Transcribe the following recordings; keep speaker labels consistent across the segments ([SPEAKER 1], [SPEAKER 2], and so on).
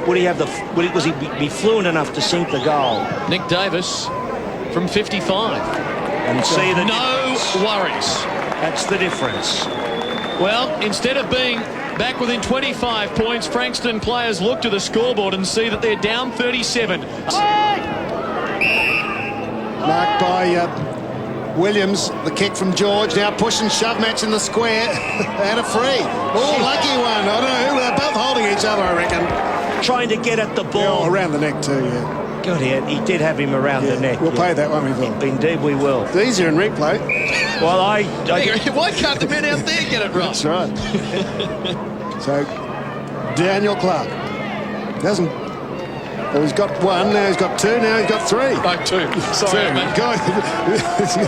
[SPEAKER 1] would he have was he be fluent enough to sink the goal?
[SPEAKER 2] Nick Davis from 55.
[SPEAKER 1] And see the
[SPEAKER 2] no worries.
[SPEAKER 1] That's the difference.
[SPEAKER 2] Well, instead of being back within 25 points, Frankston players look to the scoreboard and see that they're down 37.
[SPEAKER 3] Marked by Williams, the kick from George, now push and shove match in the square, and a free. Oh, lucky one. I don't know who, they're both holding each other, I reckon.
[SPEAKER 1] Trying to get at the ball.
[SPEAKER 3] Yeah, around the neck too, yeah.
[SPEAKER 1] Good hit. He did have him around the neck.
[SPEAKER 3] We'll play that, won't we, Phil?
[SPEAKER 1] Indeed we will.
[SPEAKER 3] It's easier in replay.
[SPEAKER 1] Well,
[SPEAKER 2] Why can't the men out there get it right?
[SPEAKER 3] That's right. So, Daniel Clark doesn't. Well, he's got one, now he's got two, now he's got three.
[SPEAKER 2] Oh, two. Sorry, mate.
[SPEAKER 3] God,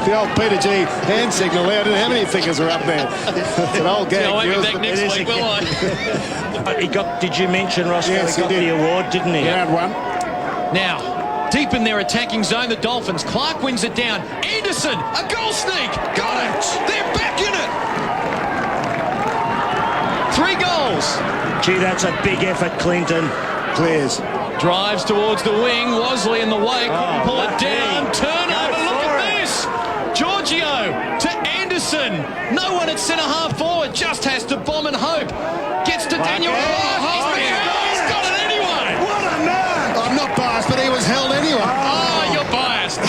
[SPEAKER 3] the old Peter G hand signal there. I didn't know how many fingers are up there. It's an old gag.
[SPEAKER 2] I won't be back next week, will I?
[SPEAKER 1] He got. Did you mention Roscoe?
[SPEAKER 3] Yes,
[SPEAKER 1] he got the award, didn't he?
[SPEAKER 3] Round one.
[SPEAKER 2] Now, deep in their attacking zone, the Dolphins. Clark wins it down. Anderson, a goal sneak. Got it. They're back in it. 3 goals.
[SPEAKER 1] Gee, that's a big effort, Clinton.
[SPEAKER 3] Clears.
[SPEAKER 2] Drives towards the wing. Wosley in the way. Couldn't pull it down. Turnover. Look at this. Giorgio to Anderson. No one at centre-half forward. Just has to bomb and hope. Gets to Daniel. He's got it anyway.
[SPEAKER 1] What a man!
[SPEAKER 3] I'm not biased, but he was held anyway.
[SPEAKER 2] Oh, you're biased.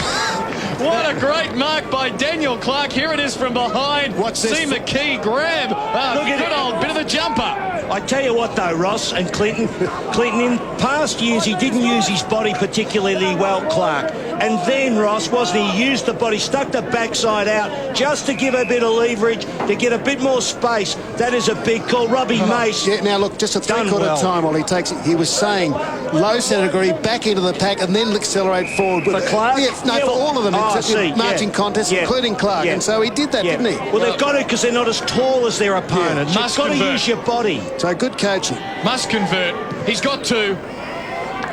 [SPEAKER 2] What a great mark by Daniel Clark. Here it is from behind.
[SPEAKER 3] What's this?
[SPEAKER 2] See McKee grab.
[SPEAKER 1] Look at
[SPEAKER 2] good
[SPEAKER 1] it.
[SPEAKER 2] old bit of the jumper.
[SPEAKER 1] I tell you what, though, Ross and Clinton, in past years, he didn't use his body particularly well, Clark. And then, Ross, wasn't he? He used the body, stuck the backside out just to give a bit of leverage, to get a bit more space. That is a big call. Robbie Mace.
[SPEAKER 3] Yeah, now look, just a three-quarter time while he takes it. He was saying low centre degree, back into the pack, and then accelerate forward.
[SPEAKER 1] For Clark?
[SPEAKER 3] Yeah, no, for all of them. Marching contests,
[SPEAKER 1] Yeah.
[SPEAKER 3] including Clark.
[SPEAKER 1] Yeah.
[SPEAKER 3] And so he did that, didn't he?
[SPEAKER 1] Well, they've got to, because they're not as tall as their opponents.
[SPEAKER 2] Yeah.
[SPEAKER 1] You've got to use your body.
[SPEAKER 3] So good coaching.
[SPEAKER 2] Must convert. He's got 2.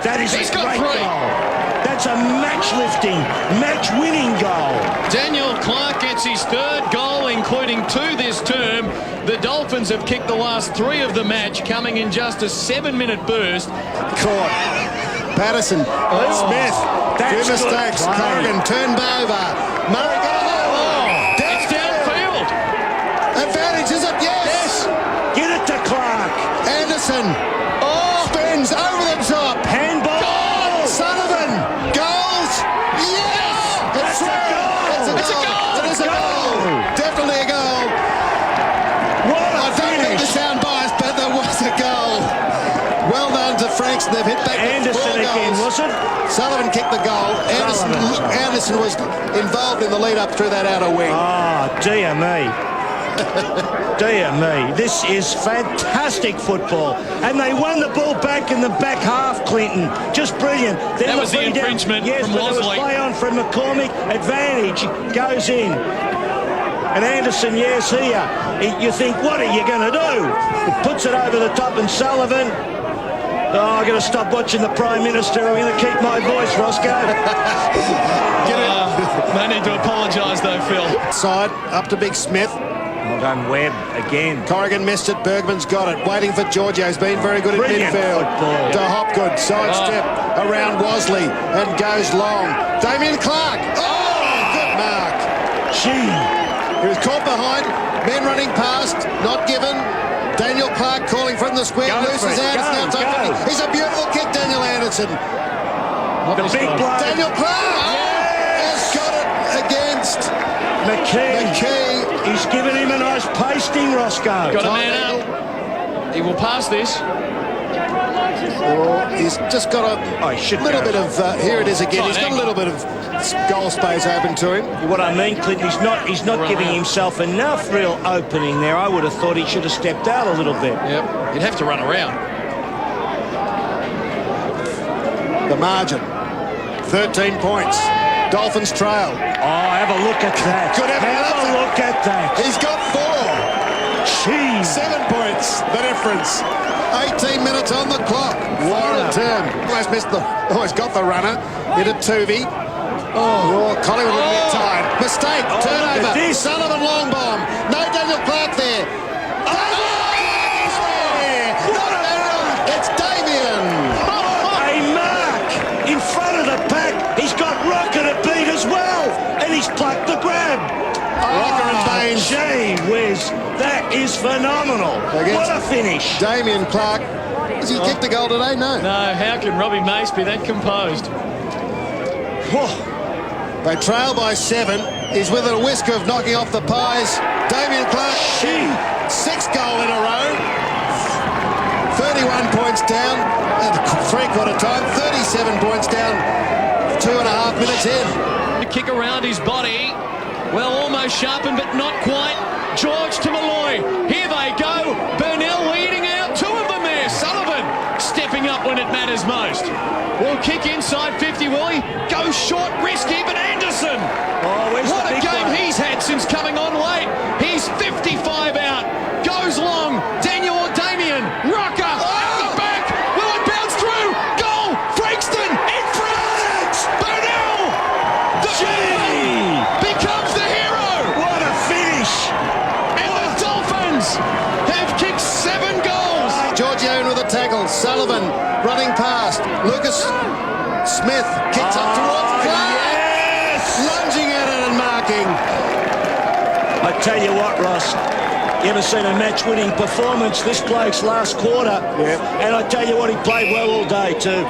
[SPEAKER 1] That is
[SPEAKER 2] He's
[SPEAKER 1] a
[SPEAKER 2] got
[SPEAKER 1] great
[SPEAKER 2] 3.
[SPEAKER 1] goal. That's a match-lifting, match-winning goal.
[SPEAKER 2] Daniel Clark gets his 3rd goal, including 2 this term. The Dolphins have kicked the last 3 of the match, coming in just a 7-minute burst.
[SPEAKER 3] Caught. Patterson. Smith.
[SPEAKER 1] That's
[SPEAKER 3] Two mistakes.
[SPEAKER 1] good play.
[SPEAKER 3] Corrigan turned over. Murray got a hold.
[SPEAKER 2] It's downfield.
[SPEAKER 3] Advantage, is it? Yes.
[SPEAKER 1] Get it to Clark.
[SPEAKER 3] Anderson. Spins over the top.
[SPEAKER 1] Handball.
[SPEAKER 3] Sullivan. Goals. Yes.
[SPEAKER 1] That's a goal.
[SPEAKER 3] It's a goal. It is a goal. Definitely a goal.
[SPEAKER 1] What
[SPEAKER 3] I
[SPEAKER 1] a
[SPEAKER 3] don't mean to
[SPEAKER 1] finish.
[SPEAKER 3] sound biased, but there was a goal. Well done to Frankston. They've hit back with 4
[SPEAKER 1] Anderson again,
[SPEAKER 3] goals.
[SPEAKER 1] was it?
[SPEAKER 3] Sullivan kicked the goal. Anderson was involved in the lead-up through that outer wing.
[SPEAKER 1] Oh, dear me. Dear me. This is fantastic football. And they won the ball back in the back half, Clinton. Just brilliant. Then
[SPEAKER 2] That was the
[SPEAKER 1] free down.
[SPEAKER 2] infringement
[SPEAKER 1] Yes,
[SPEAKER 2] from
[SPEAKER 1] but there was
[SPEAKER 2] Wosley.
[SPEAKER 1] play on from McCormick. Advantage goes in. And Anderson, yes, here. You think, what are you going to do? Puts it over the top, and Sullivan. Oh, I'm going to stop watching the Prime Minister. I'm going to keep my voice, Roscoe.
[SPEAKER 2] No need to apologise, though, Phil.
[SPEAKER 3] Side, up to Big Smith.
[SPEAKER 1] Well done, Webb, again.
[SPEAKER 3] Corrigan missed it. Bergman's got it. Waiting for Giorgio. He's been very good in
[SPEAKER 1] Brilliant
[SPEAKER 3] midfield.
[SPEAKER 1] football.
[SPEAKER 3] To Hopgood. Sidestep around Wosley and goes long. Damien Clark. Oh, good mark.
[SPEAKER 1] Gee.
[SPEAKER 3] He was caught behind. Men running past. Not given. Daniel Clark calling from the square.
[SPEAKER 1] Go
[SPEAKER 3] Looses
[SPEAKER 1] for it.
[SPEAKER 3] hands.
[SPEAKER 1] Go.
[SPEAKER 3] He's a beautiful kick, Daniel Anderson.
[SPEAKER 1] The big blow.
[SPEAKER 3] Daniel Clark has got it against
[SPEAKER 1] McKee. He's given him a nice pasting, Roscoe.
[SPEAKER 2] Got a man up. He will pass this.
[SPEAKER 3] Or he's just got a little bit of here it is again. He's got a little bit of goal space open to him.
[SPEAKER 1] What I mean, Clinton, he's not giving himself enough real opening there. I would have thought he should have stepped out a little bit.
[SPEAKER 2] Yep, he'd have to run around.
[SPEAKER 3] The margin, 13 points. Dolphins trail.
[SPEAKER 1] Oh, have a look at that.
[SPEAKER 3] Good
[SPEAKER 1] have a look at that.
[SPEAKER 3] He's got 4.
[SPEAKER 1] Jeez.
[SPEAKER 3] 7 points, the difference. 18 minutes on the clock. Final turn. Almost got the runner. Hit it Tuvey. Oh, Collingwood would get tired. Mistake. Turnover. Sullivan long bomb. No Daniel Clark there. It's Damien.
[SPEAKER 1] is phenomenal. What a finish.
[SPEAKER 3] Damien Clark. Has he kicked a goal today? No.
[SPEAKER 2] No, how can Robbie Mace be that composed?
[SPEAKER 3] They trail by 7. He's within a whisker of knocking off the Pies. Damien Clark, 6th goal in a row. 31 points down at three-quarter time. 37 points down 2.5 minutes in.
[SPEAKER 2] The kick around his body. Well, almost sharpened, but not quite. George to Malloy. Here they go. Burnell leading out. 2 of them there. Sullivan stepping up when it matters most. Will kick inside 50, will he? Go short, risky, but Anderson. What a game he's had since coming on late. He's 55 out. Goes long. Damien. Rocker. At the back. Will it bounce through? Goal. Frankston in front. Burnell. The becomes the hero.
[SPEAKER 1] What a finish.
[SPEAKER 2] And the Dolphins have kicked 7 goals.
[SPEAKER 3] Georgiou with a tackle. Sullivan running past. Lucas Smith kicks up towards Clark.
[SPEAKER 1] Yes!
[SPEAKER 3] Lunging at it and marking.
[SPEAKER 1] I tell you what, Ross, you ever seen a match-winning performance? This bloke's last quarter.
[SPEAKER 3] Yep.
[SPEAKER 1] And I tell you what, he played well all day too.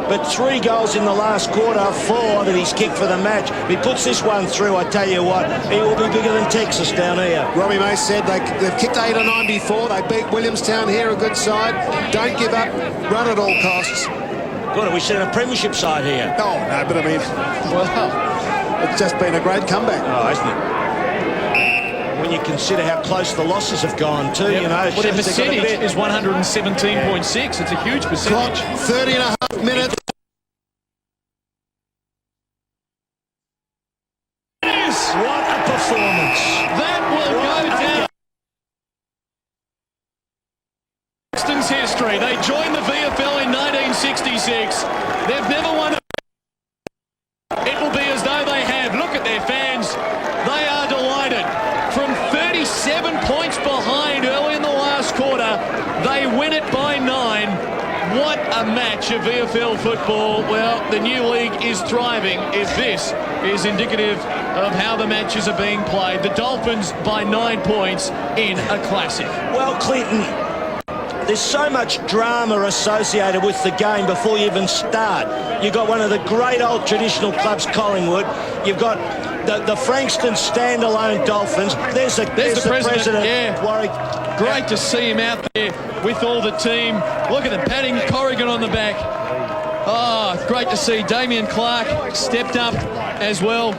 [SPEAKER 1] But 3 goals in the last quarter, 4 that he's kicked for the match. If he puts this one through, I tell you what, he will be bigger than Texas down here.
[SPEAKER 3] Robbie Mace said they've kicked 8 or 9 before. They beat Williamstown here, a good side. Don't give up. Run at all costs.
[SPEAKER 1] God, we seen a premiership side here.
[SPEAKER 3] Oh, no, but I mean, well, it's just been a great comeback.
[SPEAKER 1] Oh, isn't it? When you consider how close the losses have gone too, you know.
[SPEAKER 2] Well, their percentage is 117.6. It's a huge percentage.
[SPEAKER 3] Clock, 30.5 minutes.
[SPEAKER 1] What a performance.
[SPEAKER 2] That will go down. Frankston's history. They joined the VFL in 1966. They've never won a... It will be as though they have. Look at their fans. They are delighted. From 37 points behind early in the last quarter, they win it by 9. What a match of VFL football. Well, the new league is thriving if this is indicative of how the matches are being played. The Dolphins by 9 points in a classic.
[SPEAKER 1] Well, Clinton, there's so much drama associated with the game before you even start. You've got one of the great old traditional clubs, Collingwood. You've got the Frankston standalone Dolphins. There's the president,
[SPEAKER 2] yeah.
[SPEAKER 1] Warwick.
[SPEAKER 2] Great to see him out there with all the team. Look at the patting Corrigan on the back. Oh, great to see Damien Clark stepped up as well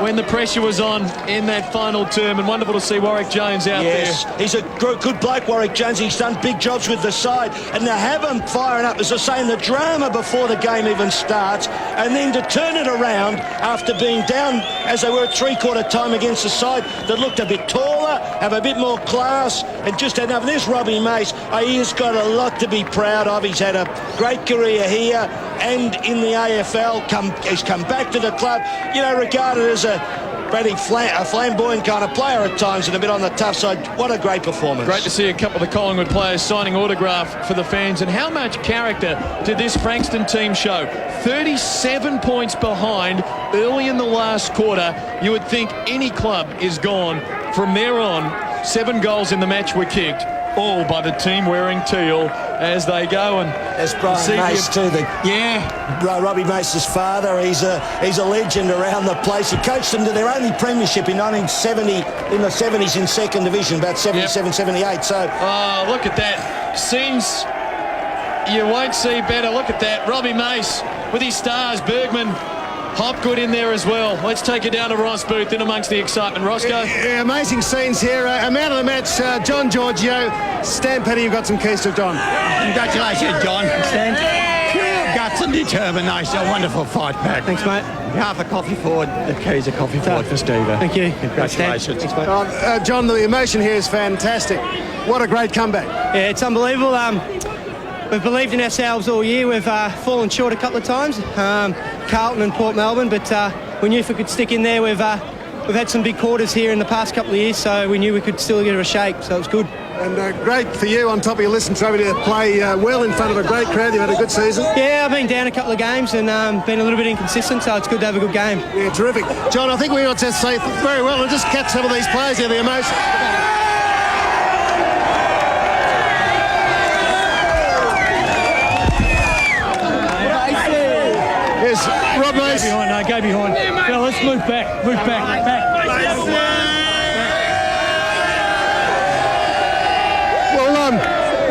[SPEAKER 2] when the pressure was on in that final term, and wonderful to see Warwick Jones out there.
[SPEAKER 1] He's a good bloke, Warwick Jones. He's done big jobs with the side, and to have him firing up, as I say, in the drama before the game even starts, and then to turn it around after being down as they were at three-quarter time against a side that looked a bit taller, have a bit more class, and just had enough. And there's Robbie Mace. He has got a lot to be proud of. He's had a great career here and in the AFL. He's come back to the club, you know, regarded as a flamboyant kind of player at times and a bit on the tough side. What a great performance.
[SPEAKER 2] Great to see a couple of the Collingwood players signing autograph for the fans. And how much character did this Frankston team show? 37 points behind early in the last quarter. You would think any club is gone. From there on, 7 goals in the match were kicked, all by the team wearing teal as they go. And
[SPEAKER 1] there's Brian Mace too. Robbie Mace's father. He's a legend around the place. He coached them to their only premiership in 1970, in the 70s in second division, about 77, 78. So,
[SPEAKER 2] look at that. Scenes you won't see better. Look at that. Robbie Mace with his stars. Bergman, Hopgood in there as well. Let's take it down to Ross Booth in amongst the excitement. Roscoe?
[SPEAKER 4] Yeah, amazing scenes here. Man of the match, John Giorgio. Stan Petty, you've got some keys to John.
[SPEAKER 5] Congratulations, John. Stan. Pure guts and determination. A wonderful fight back.
[SPEAKER 4] Thanks, mate.
[SPEAKER 5] Half a coffee forward. The keys are coffee forward for Steve.
[SPEAKER 4] Thank you.
[SPEAKER 5] Congratulations.
[SPEAKER 4] Thanks, mate. John, the emotion here is fantastic. What a great comeback.
[SPEAKER 6] Yeah, it's unbelievable. We've believed in ourselves all year. We've fallen short a couple of times, Carlton and Port Melbourne, but we knew if we could stick in there. We've had some big quarters here in the past couple of years, so we knew we could still get a shake, so it was good.
[SPEAKER 4] And great for you on top of your listen trophy to play well in front of a great crowd. You've had a good season.
[SPEAKER 6] Yeah, I've been down a couple of games and been a little bit inconsistent, so it's good to have a good game.
[SPEAKER 4] Yeah, terrific. John, I think we ought to say very well and just catch some of these players here, the emotion.
[SPEAKER 7] Just move back.
[SPEAKER 4] Well,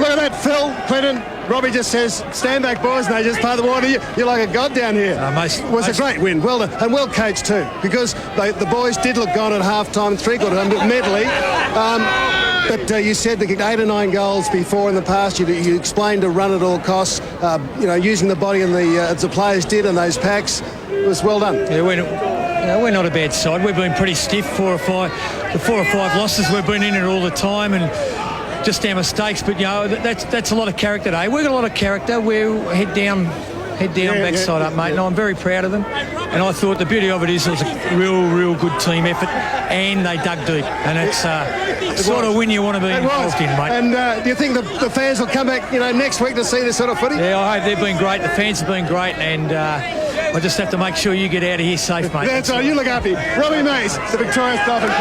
[SPEAKER 4] look at that, Phil, Clinton. Robbie just says, stand back, boys, and they just play the water. You're like a god down here. It was a great win. Well done. And well coached too, because the boys did look gone at half-time and three-quarter time, but mentally. But you said that 8 or 9 goals before in the past. You explained to run at all costs, using the body and as the players did and those packs. It was well done.
[SPEAKER 7] Yeah, we're not a bad side. We've been pretty stiff. 4 or 5 losses. We've been in it all the time and just our mistakes. But that's a lot of character today. We've got a lot of character. We're head down, backside up, mate. And I'm very proud of them. And I thought the beauty of it is it was a real good team effort, and they dug deep. And it's sort of when you want to be involved in, mate.
[SPEAKER 4] And do you think the fans will come back, next week to see this sort of footy?
[SPEAKER 7] Yeah, I hope they've been great. The fans have been great, and I just have to make sure you get out of here safe, mate.
[SPEAKER 4] That's all. You look after him. Robbie Mays, the Victoria Dolphins.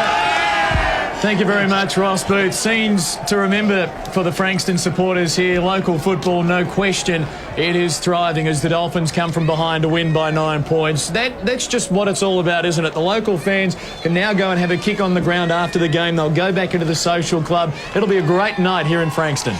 [SPEAKER 2] Thank you very much, Ross Booth. Scenes to remember for the Frankston supporters here. Local football, no question, it is thriving as the Dolphins come from behind to win by 9 points. That's just what it's all about, isn't it? The local fans can now go and have a kick on the ground after the game. They'll go back into the social club. It'll be a great night here in Frankston.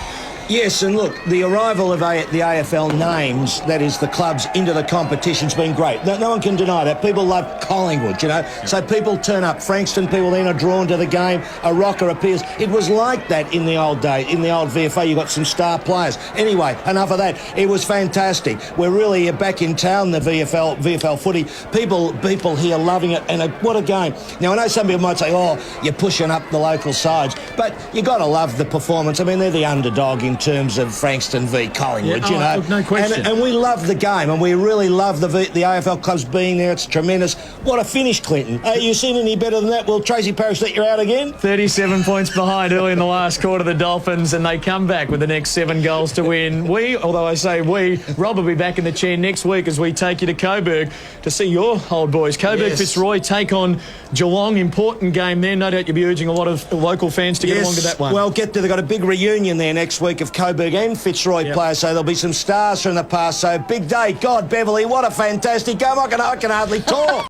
[SPEAKER 1] Yes, and look, the arrival of the AFL names, that is the clubs, into the competition's been great. No one can deny that. People love Collingwood, So people turn up. Frankston people then are drawn to the game. A rocker appears. It was like that in the old day. In the old VFL, you got some star players. Anyway, enough of that. It was fantastic. We're really back in town, the VFL footy. People here loving it, and what a game. Now, I know some people might say, oh, you're pushing up the local sides, but you got to love the performance. I mean, they're the underdog in terms of Frankston v Collingwood,
[SPEAKER 2] no question.
[SPEAKER 1] And we love the game, and we really love the AFL clubs being there. It's tremendous. What a finish, Clinton. You seen any better than that? Will Tracy Parrish let you out again?
[SPEAKER 2] 37 points behind early in the last quarter, the Dolphins, and they come back with the next 7 goals to win. Although I say Rob will be back in the chair next week as we take you to Coburg to see your old boys. Coburg Fitzroy take on Geelong. Important game there. No doubt you'll be urging a lot of local fans to get along to that one.
[SPEAKER 1] Well, they've got a big reunion there next week of Coburg and Fitzroy players, so there'll be some stars from the past. So big day. God, Beverly, what a fantastic game. I can hardly talk.